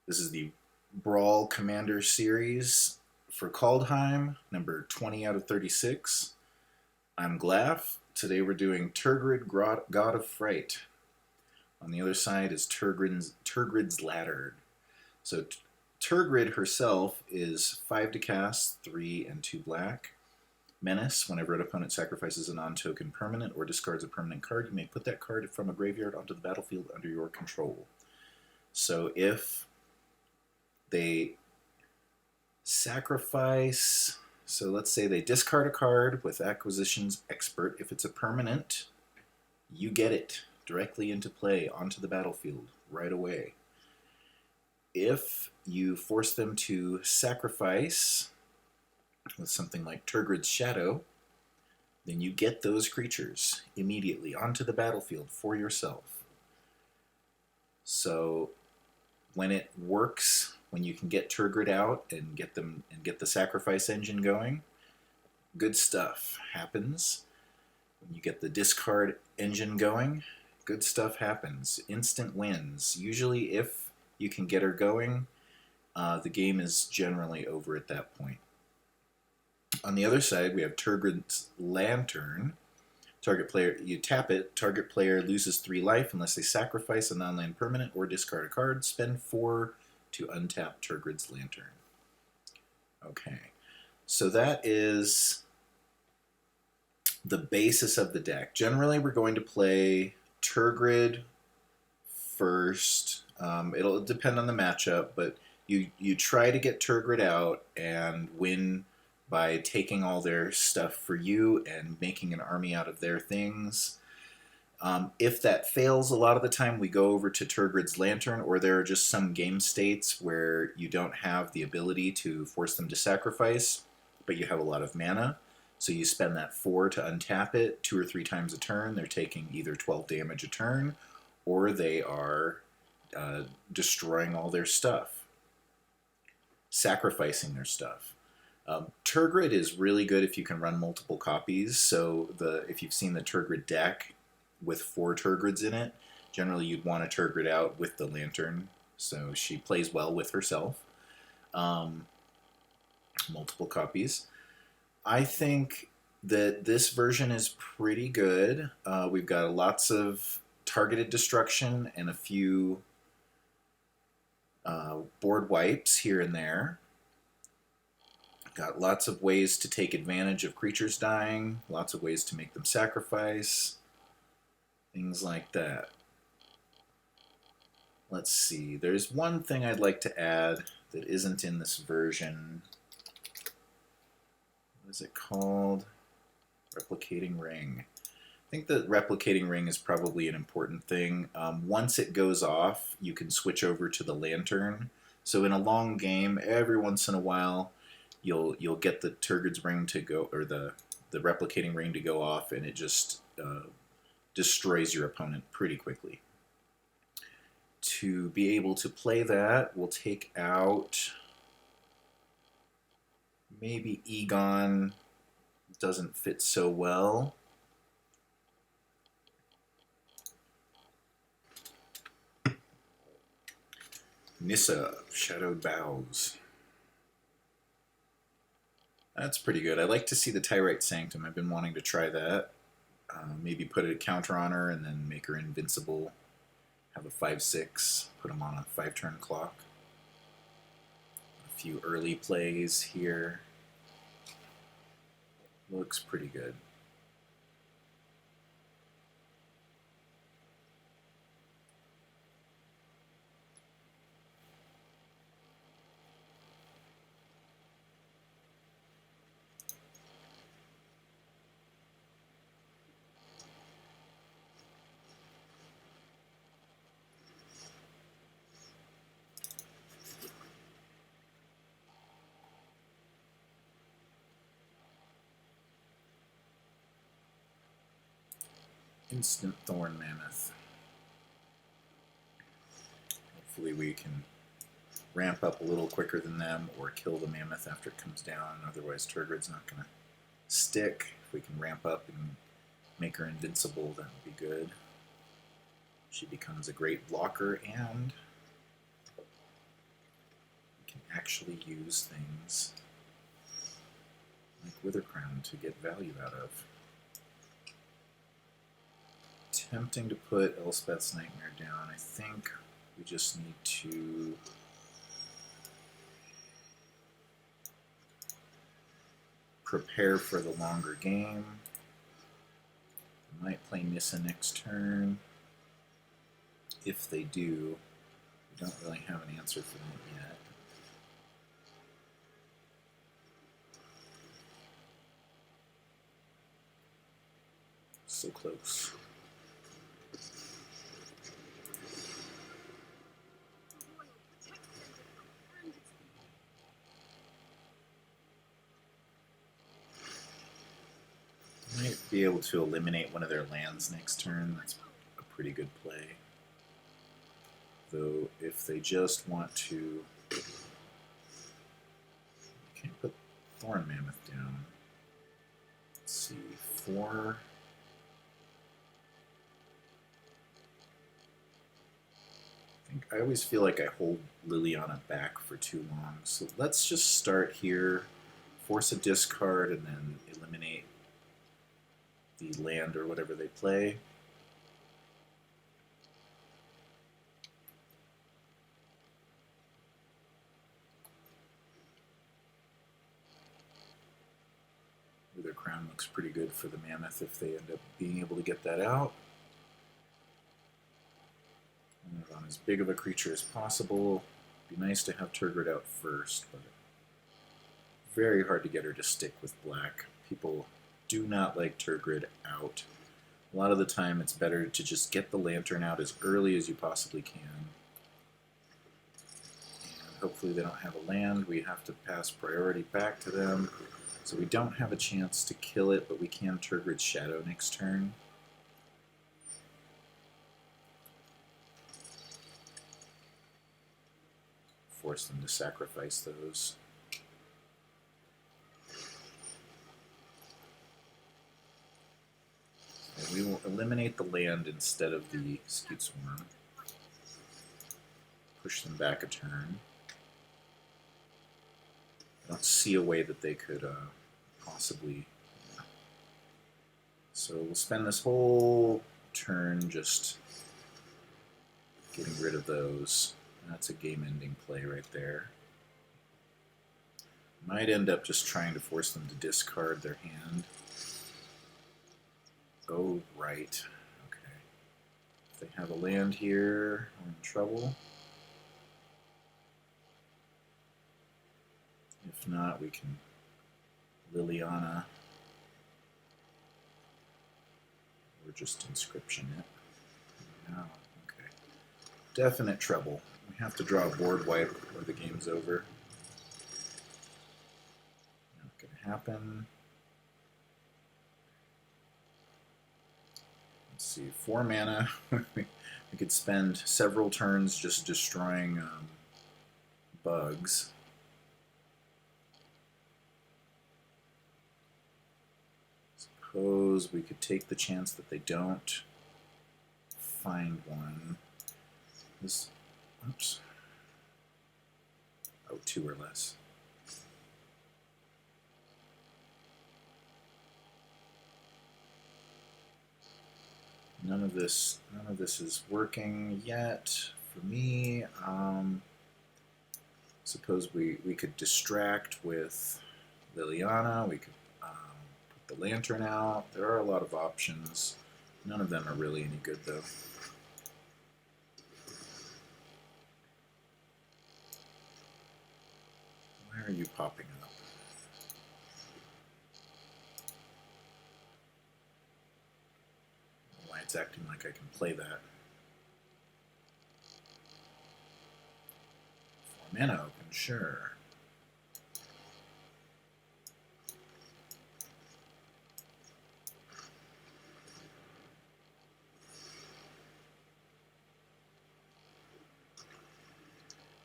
This is the Brawl Commander series for Kaldheim, number 20 out of 36. I'm Glaff. Today we're doing Tergrid, God of Fright. On the other side is Tergrid's Ladder. So Tergrid herself is 5 to cast, 3 and 2 black. Menace, whenever an opponent sacrifices a non-token permanent or discards a permanent card, you may put that card from a graveyard onto the battlefield under your control. So if they sacrifice, so let's say they discard a card with Acquisitions Expert. If it's a permanent, you get it directly into play onto the battlefield right away. If you force them to sacrifice with something like Tergrid's Shadow, then you get those creatures immediately onto the battlefield for yourself. So when it works, when you can get Tergrid out and get the sacrifice engine going, good stuff happens. When you get the discard engine going, good stuff happens. Instant wins. Usually, if you can get her going, the game is generally over at that point. On the other side, we have Tergrid's Lantern. Target player, you tap it, target player loses 3 life unless they sacrifice a non-land permanent or discard a card. Spend 4 to untap Tergrid's Lantern. Okay, so that is the basis of the deck. Generally, we're going to play Tergrid first. It'll depend on the matchup, but you try to get Tergrid out and win by taking all their stuff for you and making an army out of their things. If that fails, a lot of the time we go over to Tergrid's Lantern, or there are just some game states where you don't have the ability to force them to sacrifice, but you have a lot of mana. So you spend that 4 to untap it 2 or 3 times a turn. They're taking either 12 damage a turn, or they are destroying all their stuff, sacrificing their stuff. Tergrid is really good if you can run multiple copies. So if you've seen the Tergrid deck with 4 Tergrids in it, generally you'd want a Tergrid out with the Lantern. So she plays well with herself. Multiple copies. I think that this version is pretty good. We've got lots of targeted destruction and a few board wipes here and there. Got lots of ways to take advantage of creatures dying, lots of ways to make them sacrifice, things like that. Let's see, there's one thing I'd like to add that isn't in this version. What is it called? Replicating Ring. I think the Replicating Ring is probably an important thing. Once it goes off, you can switch over to the Lantern. So in a long game, every once in a while, you'll get the Tergrid's Ring to go, or the Replicating Ring to go off, and it just destroys your opponent pretty quickly. To be able to play that, we'll take out maybe Egon. Doesn't fit so well. Nissa, Shadowed Boughs. That's pretty good. I like to see the Tyrite Sanctum. I've been wanting to try that. Maybe put a counter on her and then make her invincible. Have a 5/6. Put them on a 5-turn clock. A few early plays here. Looks pretty good. Instant Thorn Mammoth. Hopefully we can ramp up a little quicker than them or kill the mammoth after it comes down. Otherwise Tergrid's not going to stick. If we can ramp up and make her invincible, that would be good. She becomes a great blocker and actually use things like Wither Crown to get value out of. Tempting to put Elspeth's Nightmare down. I think we just need to prepare for the longer game. I might play Nissa next turn. If they do, we don't really have an answer for that yet. So close. Might be able to eliminate one of their lands next turn. That's a pretty good play. Though, if they just want to... Can't put Thorn Mammoth down. Let's see, 4... I always feel like I hold Liliana back for too long. So let's just start here, force a discard, and then eliminate the land or whatever they play. Their crown looks pretty good for the Mammoth if they end up being able to get that out. On as big of a creature as possible. Be nice to have Tergrid out first, but very hard to get her to stick with black. People do not like Tergrid out. A lot of the time it's better to just get the Lantern out as early as you possibly can. And hopefully they don't have a land. We have to pass priority back to them. So we don't have a chance to kill it, but we can Tergrid's Shadow next turn. Force them to sacrifice those. And we will eliminate the land instead of the Scute Swarm. Push them back a turn. I don't see a way that they could possibly... Yeah. So we'll spend this whole turn just getting rid of those. That's a game-ending play right there. Might end up just trying to force them to discard their hand. Oh, right. Okay. If they have a land here, we're in trouble. If not, we can Liliana or just Inscription it. No, okay. Definite trouble. We have to draw a board wipe or the game's over. Not gonna happen. Let's see, 4 mana. We could spend several turns just destroying bugs. Suppose we could take the chance that they don't find one. This, oops. Oh, 2 or less. None of this is working yet for me. Suppose we could distract with Liliana. We could put the Lantern out. There are a lot of options. None of them are really any good though. Why are you popping up? Why it's acting like I can play that. 4 mana open, sure.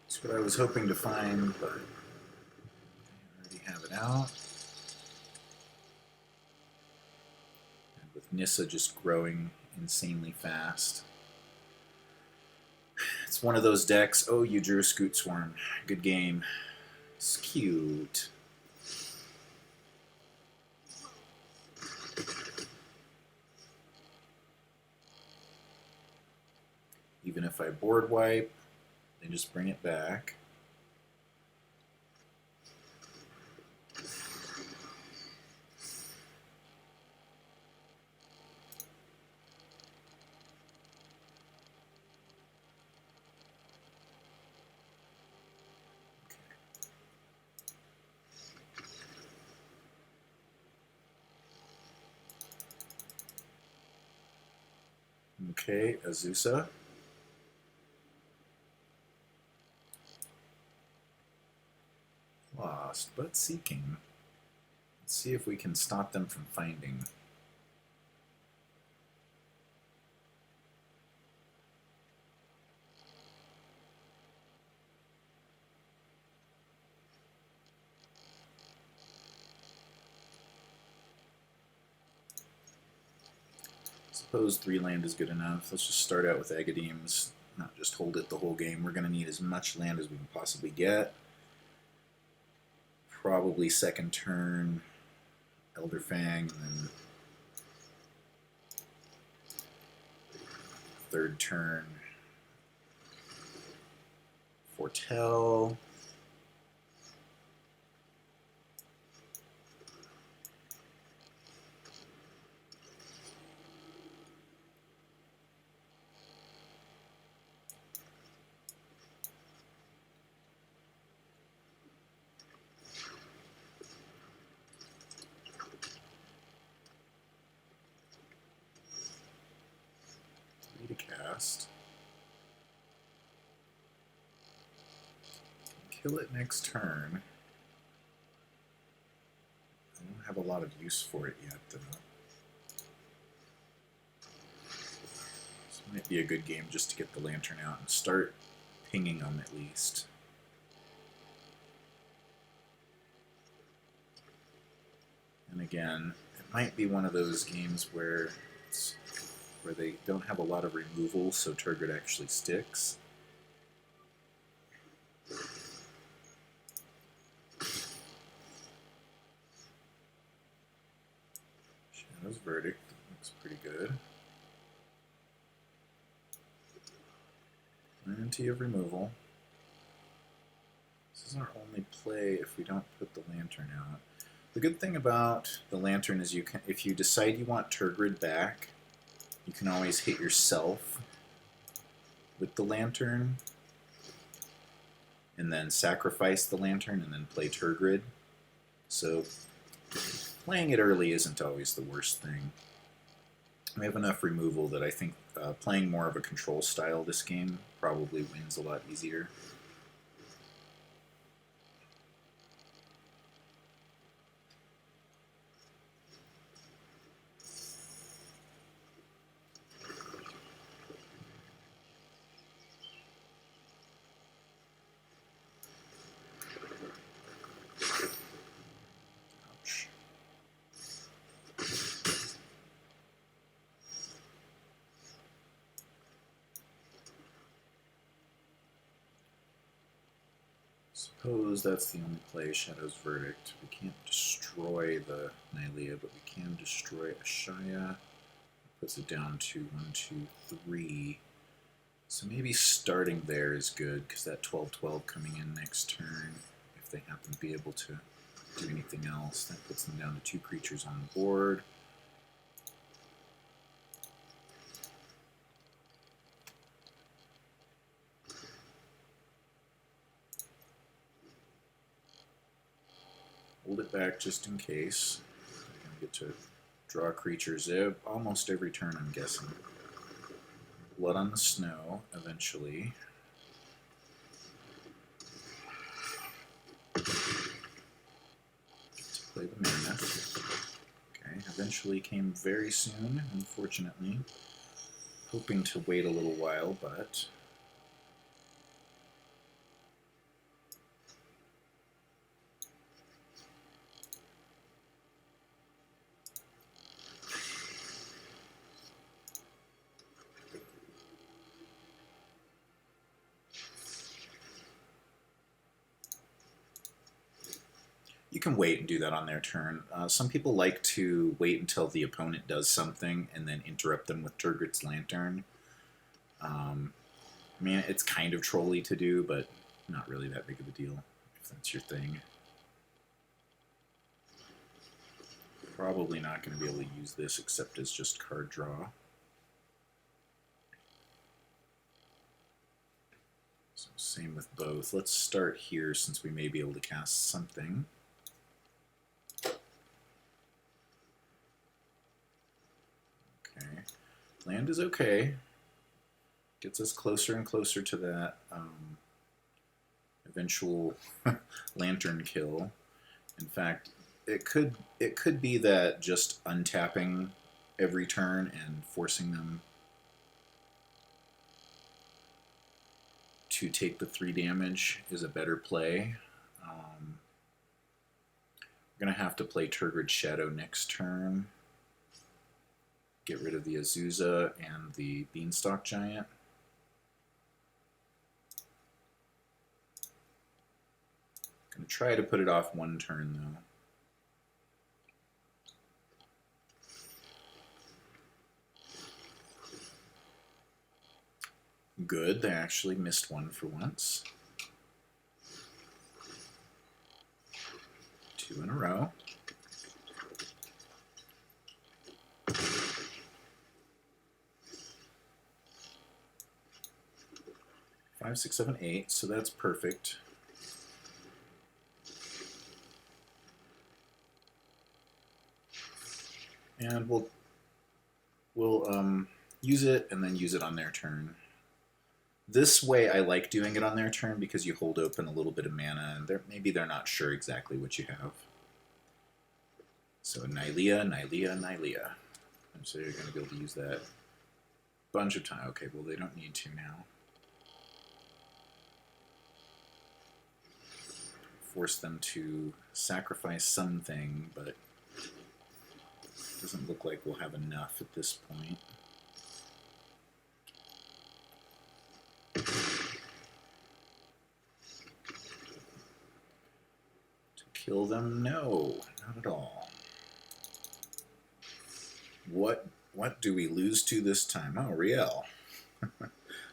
That's what I was hoping to find, but I already have it out. And with Nissa just growing insanely fast. It's one of those decks. Oh, you drew a Scute Swarm. Good game. It's cute. Even if I board wipe, they just bring it back. Okay, Azusa. Lost, but seeking. Let's see if we can stop them from finding. Suppose 3 land is good enough. Let's just start out with Agadeem's, not just hold it the whole game. We're going to need as much land as we can possibly get. Probably second turn, Elder Fang, and then third turn, Foretell. To cast. Kill it next turn. I don't have a lot of use for it yet, though. This might be a good game just to get the Lantern out and start pinging them at least. And again, it might be one of those games where they don't have a lot of removal, so Tergrid actually sticks. Shadow's Verdict looks pretty good. Plenty of removal. This is our only play if we don't put the Lantern out. The good thing about the Lantern is you can, if you decide you want Tergrid back, you can always hit yourself with the Lantern and then sacrifice the Lantern and then play Tergrid. So playing it early isn't always the worst thing. We have enough removal that I think playing more of a control style this game probably wins a lot easier. Suppose that's the only play, Shadow's Verdict. We can't destroy the Nylea, but we can destroy Ashaya. Puts it down to 1, 2, 3. So maybe starting there is good, because that 12/12 coming in next turn, if they happen to be able to do anything else, that puts them down to 2 creatures on the board. Hold it back just in case. I'm going to get to draw creatures almost every turn, I'm guessing. Blood on the Snow, eventually. Get to play the Mammoth. Okay, eventually came very soon, unfortunately. Hoping to wait a little while, but... You can wait and do that on their turn. Some people like to wait until the opponent does something and then interrupt them with Tergrid's Lantern. I mean, it's kind of trolly to do, but not really that big of a deal, if that's your thing. Probably not going to be able to use this except as just card draw. So same with both. Let's start here since we may be able to cast something. Okay. Land is okay. Gets us closer and closer to that eventual lantern kill. In fact, it could be that just untapping every turn and forcing them to take the 3 damage is a better play. We're going to have to play Tergrid Shadow next turn. Get rid of the Azusa and the Beanstalk Giant. Going to try to put it off 1 turn, though. Good, they actually missed 1 for once. 2 in a row. 5, 6, 7, 8, so that's perfect. And we'll use it and then use it on their turn. This way I like doing it on their turn because you hold open a little bit of mana and maybe they're not sure exactly what you have. So Nylea, Nylea, Nylea. And so you're going to be able to use that a bunch of time. Okay, well they don't need to now. Force them to sacrifice something, but it doesn't look like we'll have enough at this point. Kill them? No, not at all. What do we lose to this time? Oh, Riel.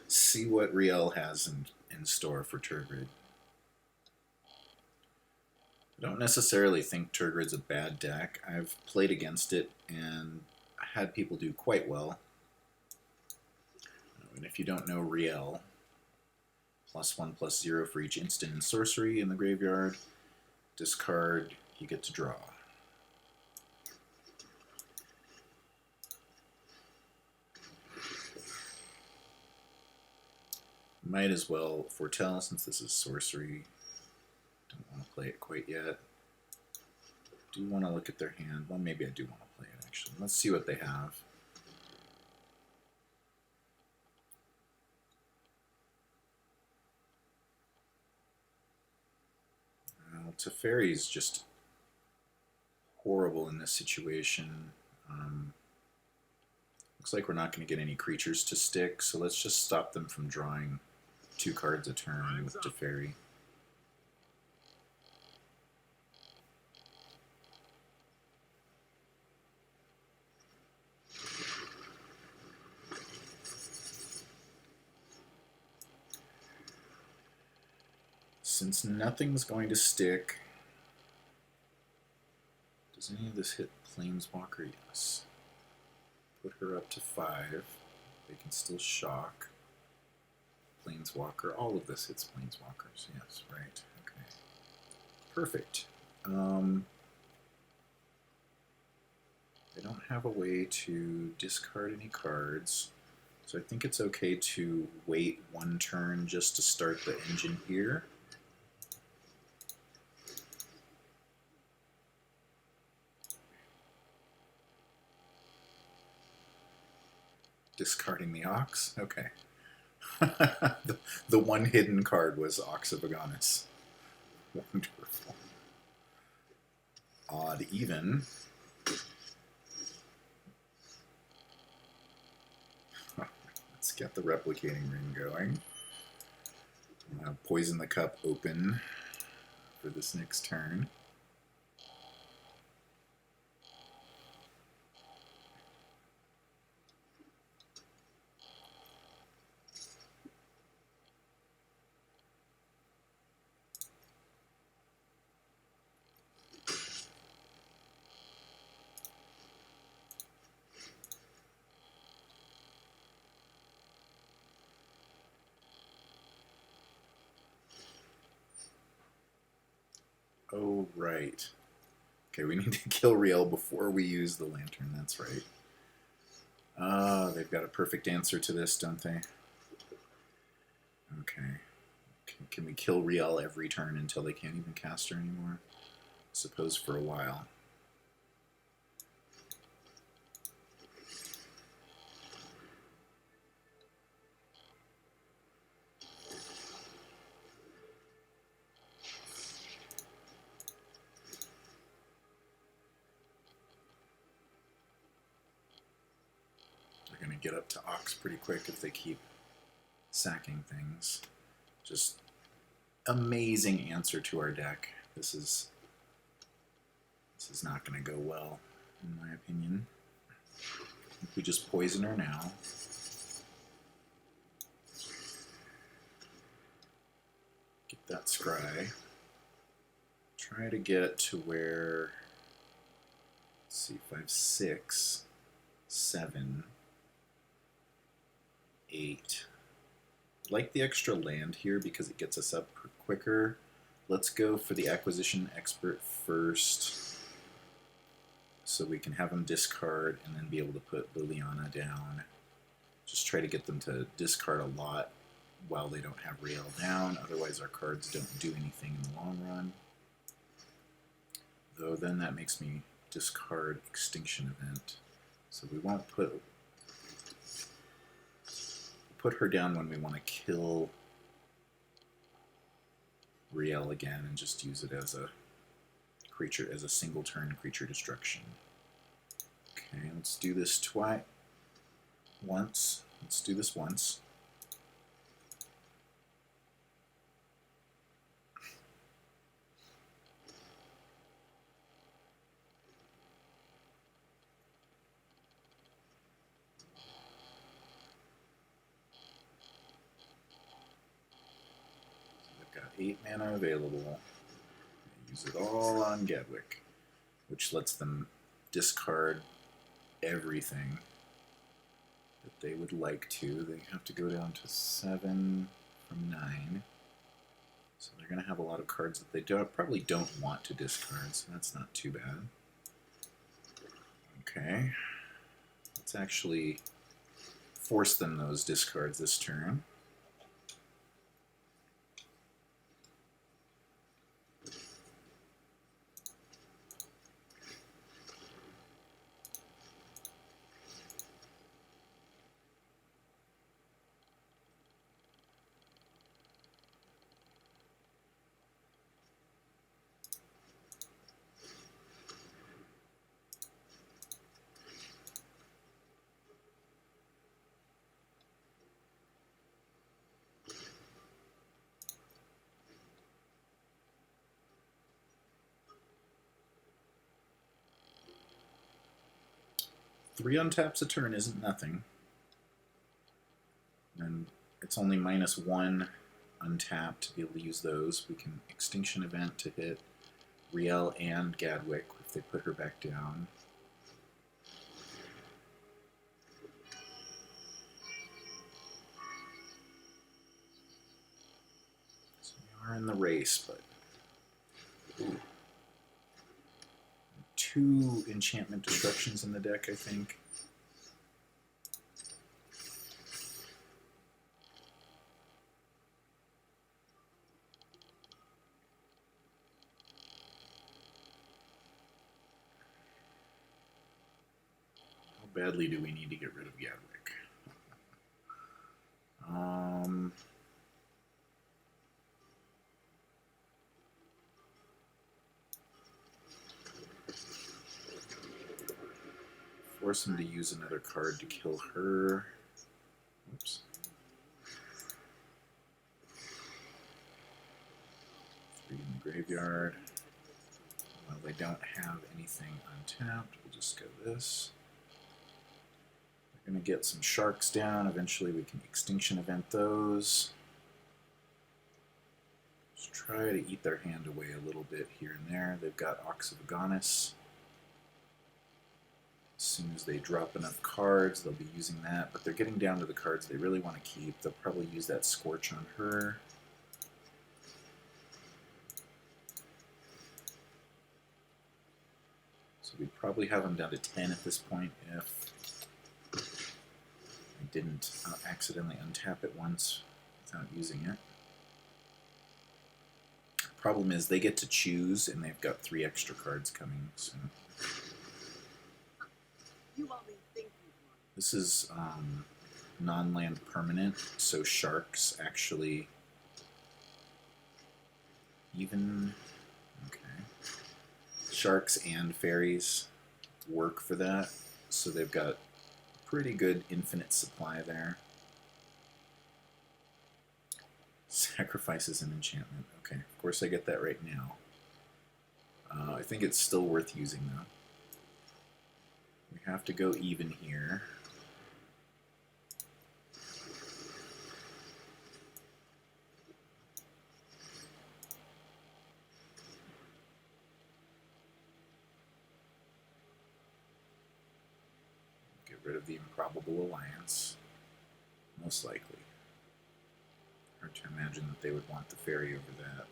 See what Riel has in store for Tergrid. I don't necessarily think Tergrid's a bad deck. I've played against it and had people do quite well. And if you don't know Riel, +1/+0 for each instant and sorcery in the graveyard. Discard, you get to draw. Might as well foretell since this is sorcery. Don't want to play it quite yet. Do want to look at their hand. Well, maybe I do want to play it actually. Let's see what they have. Well, Teferi's just horrible in this situation. Looks like we're not going to get any creatures to stick, so let's just stop them from drawing 2 cards a turn with Teferi. Since nothing's going to stick, does any of this hit Planeswalker? Yes. Put her up to 5. They can still shock. Planeswalker. All of this hits Planeswalkers. Yes, right. Okay. Perfect. I don't have a way to discard any cards, so I think it's okay to wait 1 turn just to start the engine here. Discarding the Ox? Okay. the one hidden card was Ox of Agonis. Wonderful. Odd even. Let's get the replicating ring going. Poison the Cup open for this next turn. Oh, right. Okay, we need to kill Riel before we use the lantern, that's right. They've got a perfect answer to this, don't they? Okay. Can we kill Riel every turn until they can't even cast her anymore? I suppose for a while. They're going to get up to Ox pretty quick if they keep sacking things. Just amazing answer to our deck. This is not going to go well, in my opinion. If we just poison her now. Get that scry. Try to get to where, let's see, 5, 6, 7, 8. Like the extra land here because it gets us up quicker. Let's go for the acquisition expert first so we can have them discard and then be able to put Liliana down. Just try to get them to discard a lot while they don't have Riel down, otherwise our cards don't do anything in the long run. Though then that makes me discard Extinction Event. So we won't put her down when we want to kill Riel again and just use it as a creature, as a single turn creature destruction. Okay, let's do this once. Let's do this once. Got 8 mana available. Use it all on Gadwick, which lets them discard everything that they would like to. They have to go down to 7 from 9. So they're going to have a lot of cards that they probably don't want to discard, so that's not too bad. Okay. Let's actually force them those discards this turn. Three untaps a turn isn't nothing. And it's only -1 untapped to be able to use those. We can Extinction Event to hit Riel and Gadwick if they put her back down. So we are in the race, but... Ooh. 2 enchantment destructions in the deck, I think. How badly do we need to get rid of Gadwick? Force him to use another card to kill her. Oops. 3 in the graveyard. Well, they don't have anything untapped. We'll just go this. We're going to get some sharks down. Eventually we can Extinction Event those. Just try to eat their hand away a little bit here and there. They've got Ox of Agonis. As soon as they drop enough cards, they'll be using that, but they're getting down to the cards they really want to keep. They'll probably use that Scorch on her. we'd probably have them down to 10 at this point if I didn't accidentally untap it once without using it. Problem is they get to choose, and they've got 3 extra cards coming. So this is non-land permanent, so sharks actually even sharks and fairies work for that, so they've got pretty good infinite supply there. Sacrifices an enchantment. Okay, of course I get that right now. I think it's still worth using though. We have to go even here. Get rid of the improbable alliance, most likely. Hard to imagine that they would want the fairy over that.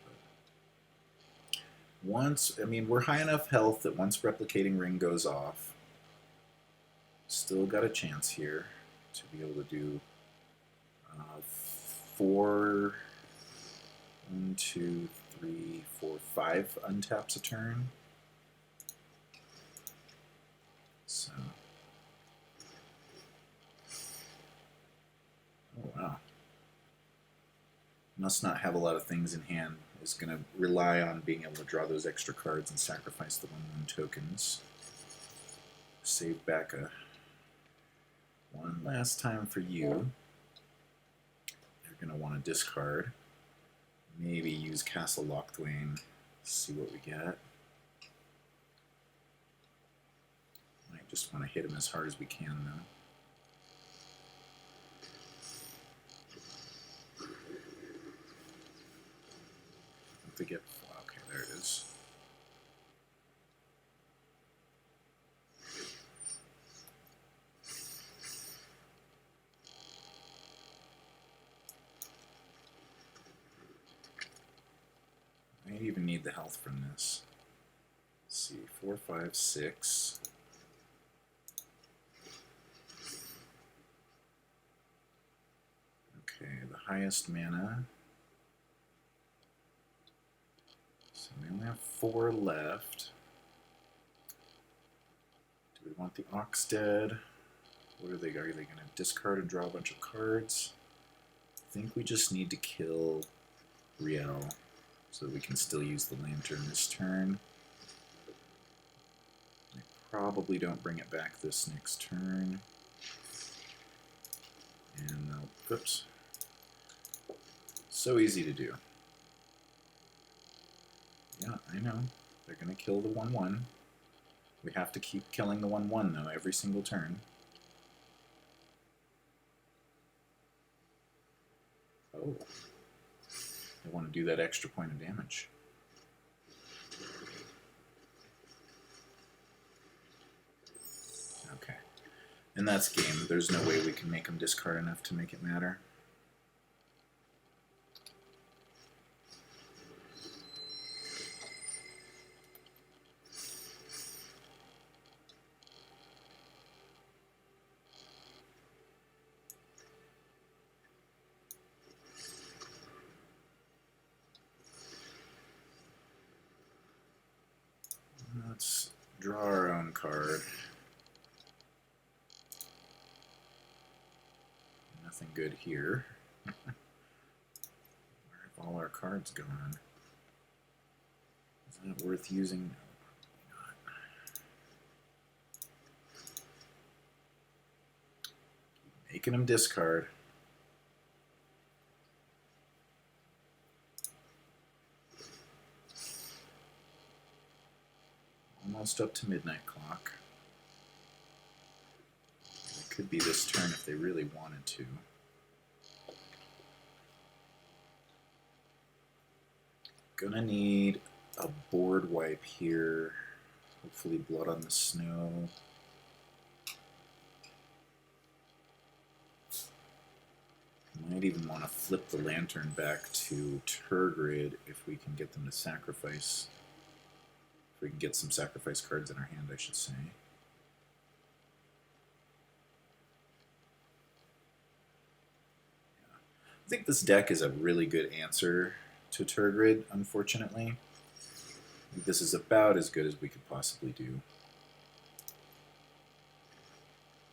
But once, I mean, we're high enough health that once replicating ring goes off, still got a chance here to be able to do 4, 1, 2, 3, 4, 5 untaps a turn. So, oh wow. Must not have a lot of things in hand. Is going to rely on being able to draw those extra cards and sacrifice the 1/1 tokens. Save back one last time for you. You're going to want to discard. Maybe use Castle Locthwain. See what we get. Might just want to hit him as hard as we can though. To get, okay, there it is. I even need the health from this. Let's see, 4, 5, 6. Okay, the highest mana. So we only have 4 left. Do we want the Ox dead? What are they going to discard and draw a bunch of cards? I think we just need to kill Riel so that we can still use the Lantern this turn. I probably don't bring it back this next turn. And, oops. So easy to do. Yeah, I know. They're going to kill the 1/1. We have to keep killing the 1/1 though every single turn. Oh. I want to do that extra point of damage. Okay. And that's game. There's no way we can make them discard enough to make it matter. Let's draw our own card. Nothing good here. Where have all our cards gone? Is that worth using? No, probably not. Making them discard. Almost up to midnight clock. It could be this turn if they really wanted to. Gonna need a board wipe here. Hopefully Blood on the Snow. Might even want to flip the Lantern back to Tergrid if we can get them to sacrifice If we can get some sacrifice cards in our hand, I should say. I think this deck is a really good answer to Tergrid, unfortunately. I think this is about as good as we could possibly do.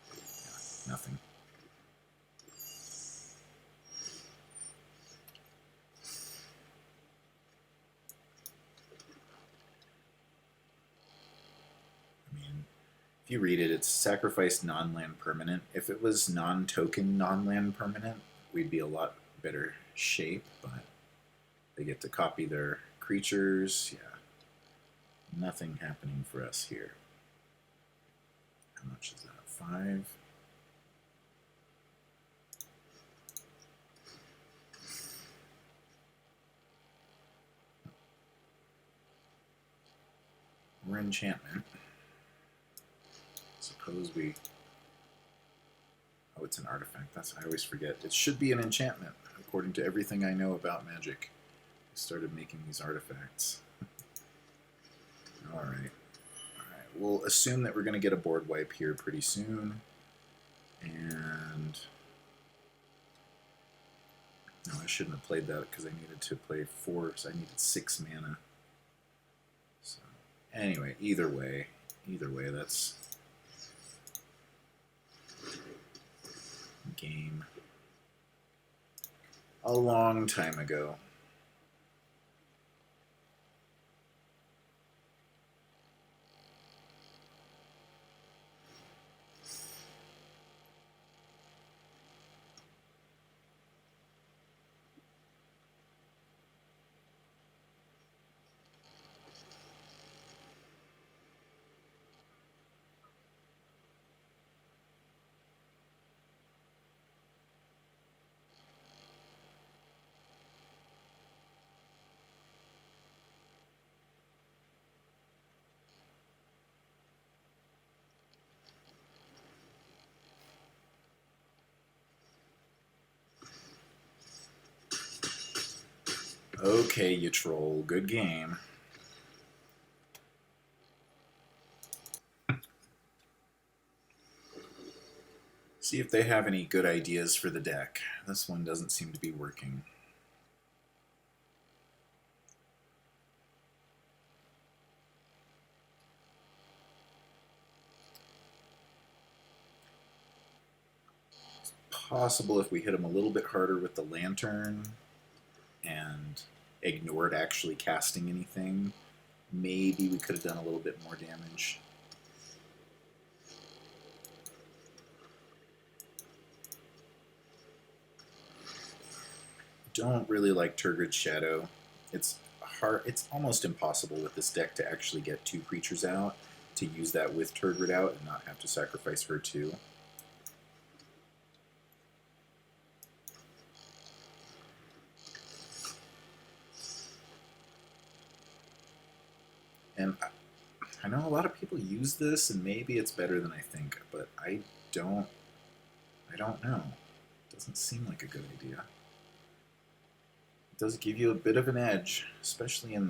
Yeah, nothing. I mean, if you read it, it's sacrifice non-land permanent. If it was non-token non-land permanent, we'd be a lot better shape, but they get to copy their creatures. Yeah. Nothing happening for us here. How much is that? 5. We're enchantment. Suppose we... Oh, it's an artifact. I always forget. It should be an enchantment, according to everything I know about magic. I started making these artifacts. Alright. Alright. We'll assume that we're going to get a board wipe here pretty soon. And... No, I shouldn't have played that because I needed to play 4, so I needed 6 mana. So, anyway, either way, that's game a long time ago. Okay, you troll. Good game. See if they have any good ideas for the deck. This one doesn't seem to be working. It's possible if we hit them a little bit harder with the lantern and ignored actually casting anything, maybe we could have done a little bit more damage. Don't really like Tergrid's Shadow. It's hard. It's almost impossible with this deck to actually get 2 creatures out, to use that with Tergrid out and not have to sacrifice her too. And I know a lot of people use this, and maybe it's better than I think, but I don't know. It doesn't seem like a good idea. It does give you a bit of an edge, especially in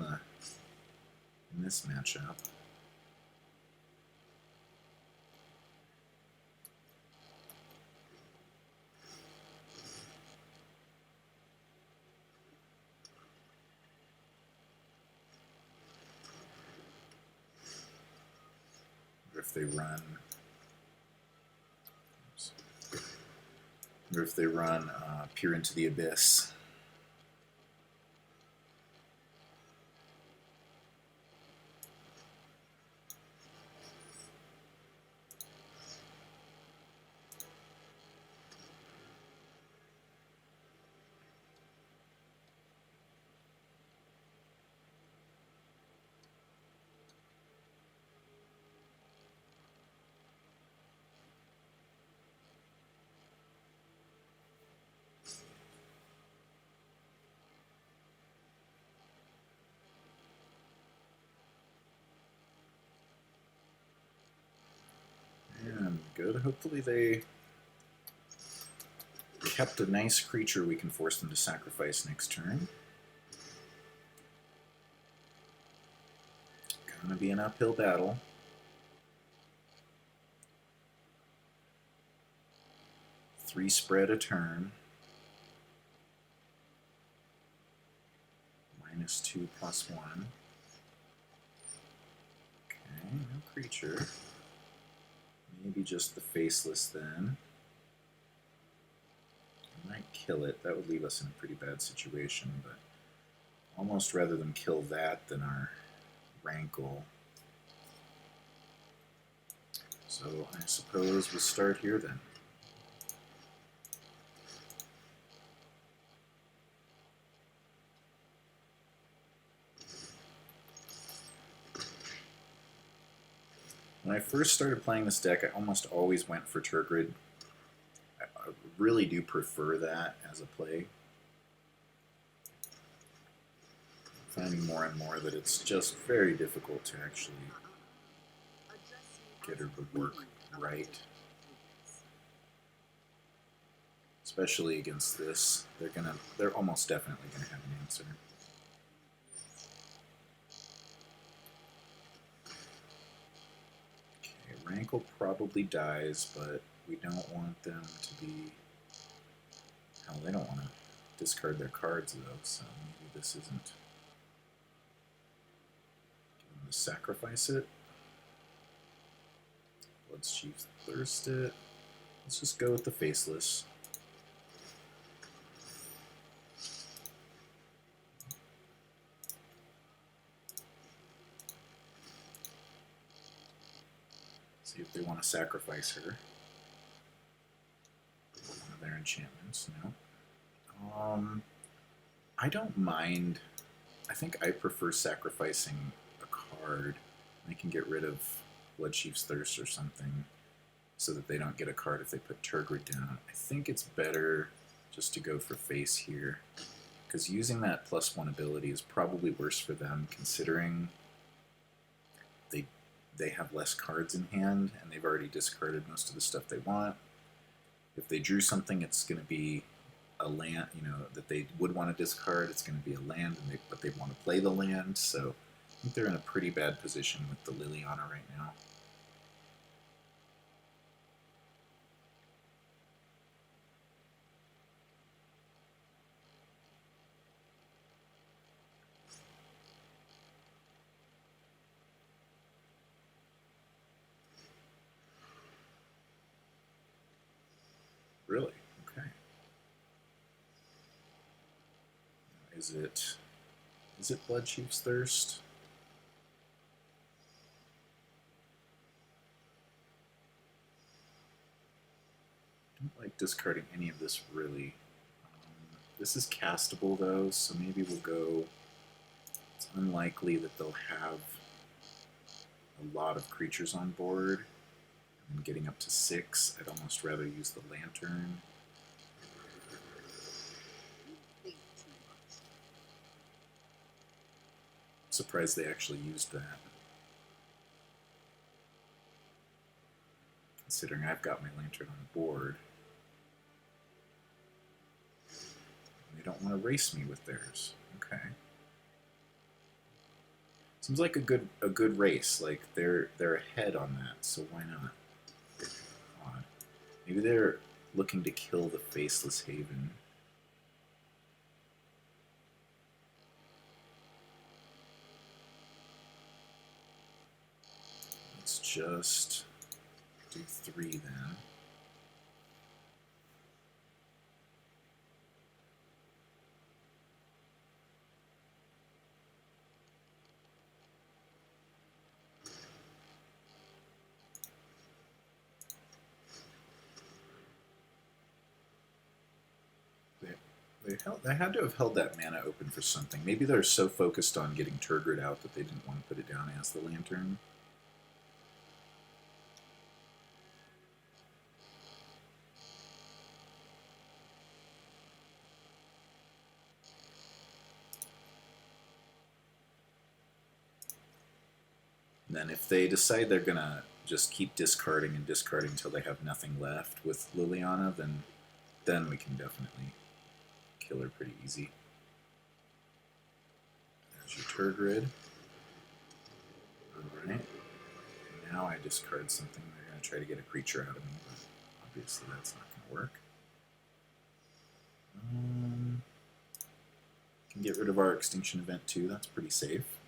this matchup. Or if they run... Oops. Or if they run Peer into the Abyss. And good. Hopefully they kept a nice creature we can force them to sacrifice next turn. Gonna be an uphill battle. Three spread a turn. -2 +1. Okay, no creature. Maybe just the faceless then. I might kill it. That would leave us in a pretty bad situation, but almost rather them kill that than our rankle. So I suppose we'll start here then. When I first started playing this deck, I almost always went for Tergrid. I really do prefer that as a play. I'm finding more and more that it's just very difficult to actually get her to work right. Especially against this. They're almost definitely gonna have an answer. Rankle probably dies, but we don't want them to be... Hell, they don't want to discard their cards, though, so maybe this isn't... Get them to sacrifice it. Bloodchief Thirst it. Let's just go with the Faceless. See if they want to sacrifice her. One of their enchantments, no. I don't mind. I think I prefer sacrificing a card. I can get rid of Bloodchief's Thirst or something so that they don't get a card if they put Tergrid down. I think it's better just to go for face here, because using that +1 ability is probably worse for them, considering they have less cards in hand and they've already discarded most of the stuff they want. If they drew something, it's going to be a land, that they would want to discard. It's going to be a land, but they want to play the land, so I think they're in a pretty bad position with the Liliana right now. Really? Okay. Is it Bloodchief's Thirst? I don't like discarding any of this, really. This is castable, though, so maybe we'll go... It's unlikely that they'll have a lot of creatures on board. And getting up to 6, I'd almost rather use the Lantern. I'm surprised they actually used that. Considering I've got my Lantern on the board. They don't want to race me with theirs. Okay. Seems like a good race. Like they're ahead on that, so why not? Odd. Maybe they're looking to kill the Faceless Haven. Let's just do 3 then. They had to have held that mana open for something. Maybe they're so focused on getting Tergrid out that they didn't want to put it down as the Lantern. And then if they decide they're going to just keep discarding and discarding until they have nothing left with Liliana, then we can definitely kill her pretty easy. There's your Tergrid. Right? Now I discard something. They're going to try to get a creature out of me, but obviously that's not going to work. Can get rid of our extinction event too. That's pretty safe.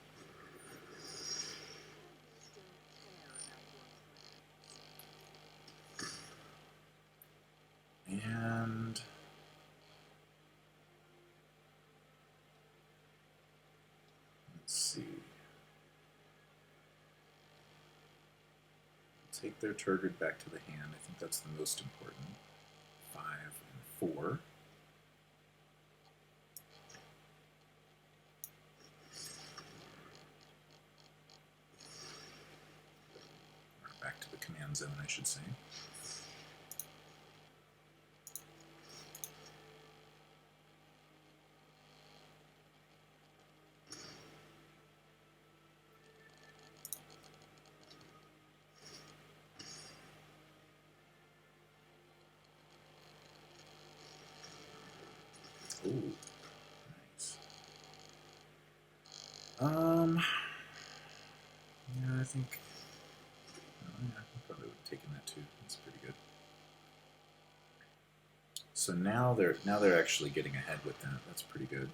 And let's see. Take their Tergrid back to the hand. I think that's the most important. 5 and 4. Or back to the command zone, I should say. Ooh, nice. Yeah, I think. Yeah, I probably would have taken that too. That's pretty good. So now they're actually getting ahead with that. That's pretty good.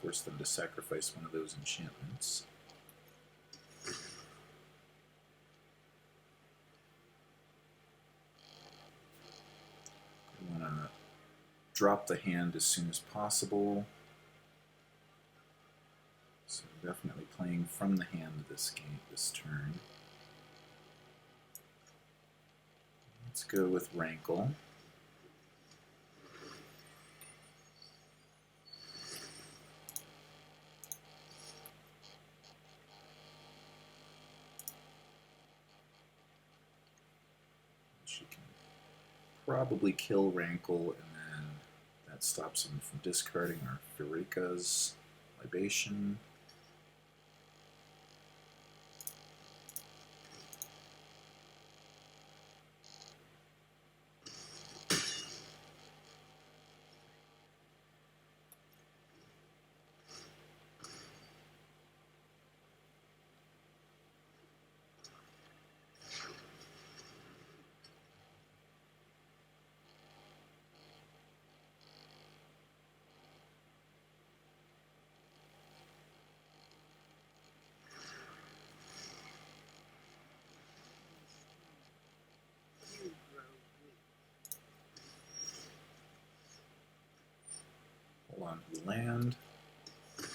Force them to sacrifice one of those enchantments. We want to drop the hand as soon as possible. So definitely playing from the hand this turn. Let's go with Rankle. She can probably kill Rankle, and then that stops him from discarding our Pharika's Libation. Hold on to the land. 5.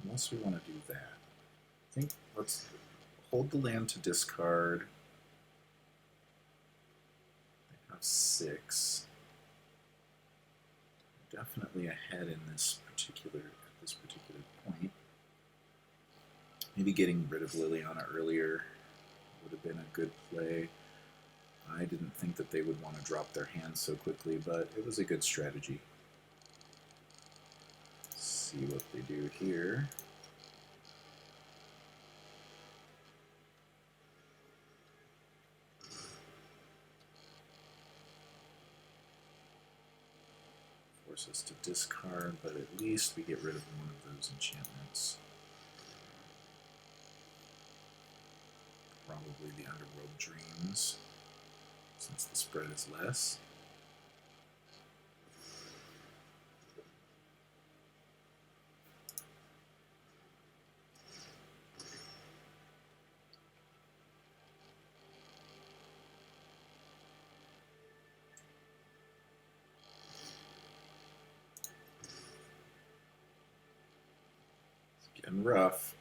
Unless we want to do that. I think let's hold the land to discard. They have 6. Definitely ahead in this particular point. Maybe getting rid of Liliana earlier would have been a good play. I didn't think that they would want to drop their hand so quickly, but it was a good strategy. Let's see what they do here. Force us to discard, but at least we get rid of one of those enchantments. Probably the Underworld Dreams, since the spread is less. It's getting rough.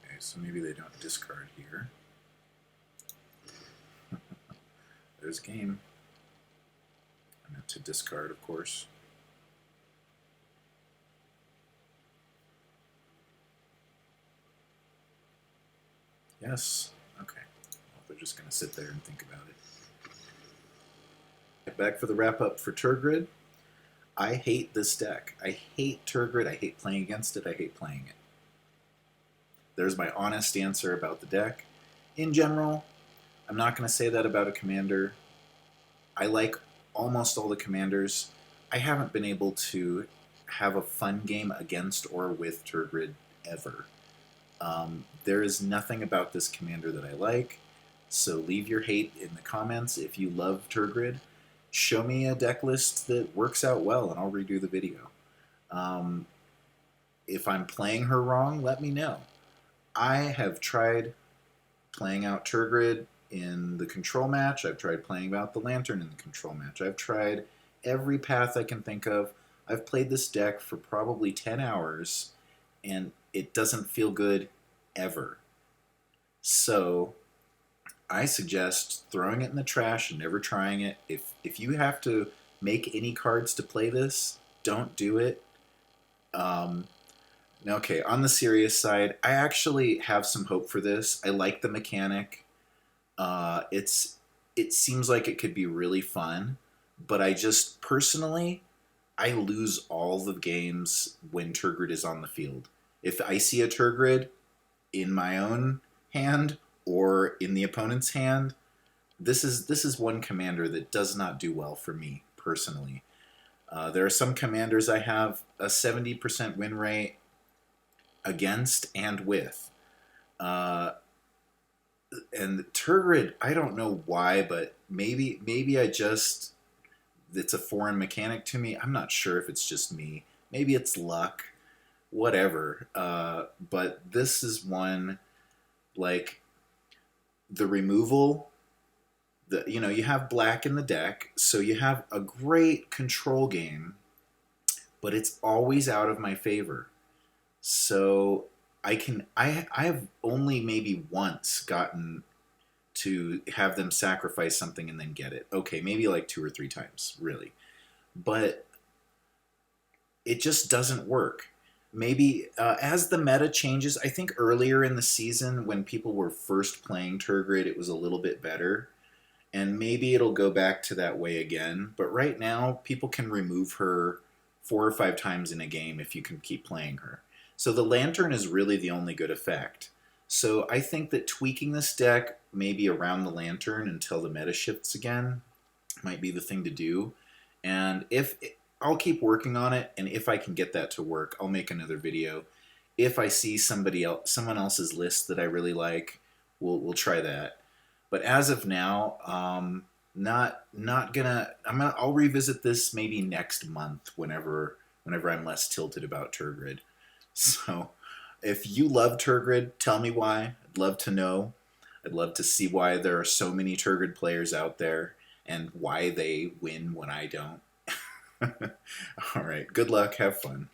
Okay, so maybe they don't discard here. There's game. I meant to discard, of course. Yes. Okay. Well, they're just going to sit there and think about it. Back for the wrap up for Tergrid. I hate this deck. I hate Tergrid. I hate playing against it. I hate playing it. There's my honest answer about the deck. In general, I'm not going to say that about a commander. I like almost all the commanders. I haven't been able to have a fun game against or with Tergrid ever. There is nothing about this commander that I like, so leave your hate in the comments if you love Tergrid. Show me a deck list that works out well, and I'll redo the video. If I'm playing her wrong, let me know. I have tried playing out Tergrid in the control match. I've tried playing out the Lantern in the control match. I've tried every path I can think of. I've played this deck for probably 10 hours, and it doesn't feel good ever. So I suggest throwing it in the trash and never trying it. If you have to make any cards to play this, don't do it. Okay, on the serious side, I actually have some hope for this. I like the mechanic. It seems like it could be really fun, but I just personally I lose all the games when Tergrid is on the field. If I see a Tergrid in my own hand or in the opponent's hand, this is one commander that does not do well for me personally. There are some commanders I have a 70% win rate against and with. And Tergrid, I don't know why, but maybe I just it's a foreign mechanic to me. I'm not sure if it's just me. Maybe it's luck. Whatever. But this is one like the removal. You have black in the deck, so you have a great control game, but it's always out of my favor. So I have only maybe once gotten to have them sacrifice something and then get it. Okay, maybe like 2 or 3 times, really. But it just doesn't work. Maybe as the meta changes, I think earlier in the season when people were first playing Tergrid, it was a little bit better. And maybe it'll go back to that way again. But right now, people can remove her 4 or 5 times in a game if you can keep playing her. So the Lantern is really the only good effect. So I think that tweaking this deck maybe around the Lantern until the meta shifts again might be the thing to do. And I'll keep working on it, and if I can get that to work, I'll make another video. If I see someone else's list that I really like, we'll try that. But as of now, I'll revisit this maybe next month whenever I'm less tilted about Tergrid. So if you love Tergrid, tell me why. I'd love to know. I'd love to see why there are so many Tergrid players out there and why they win when I don't. All right. Good luck. Have fun.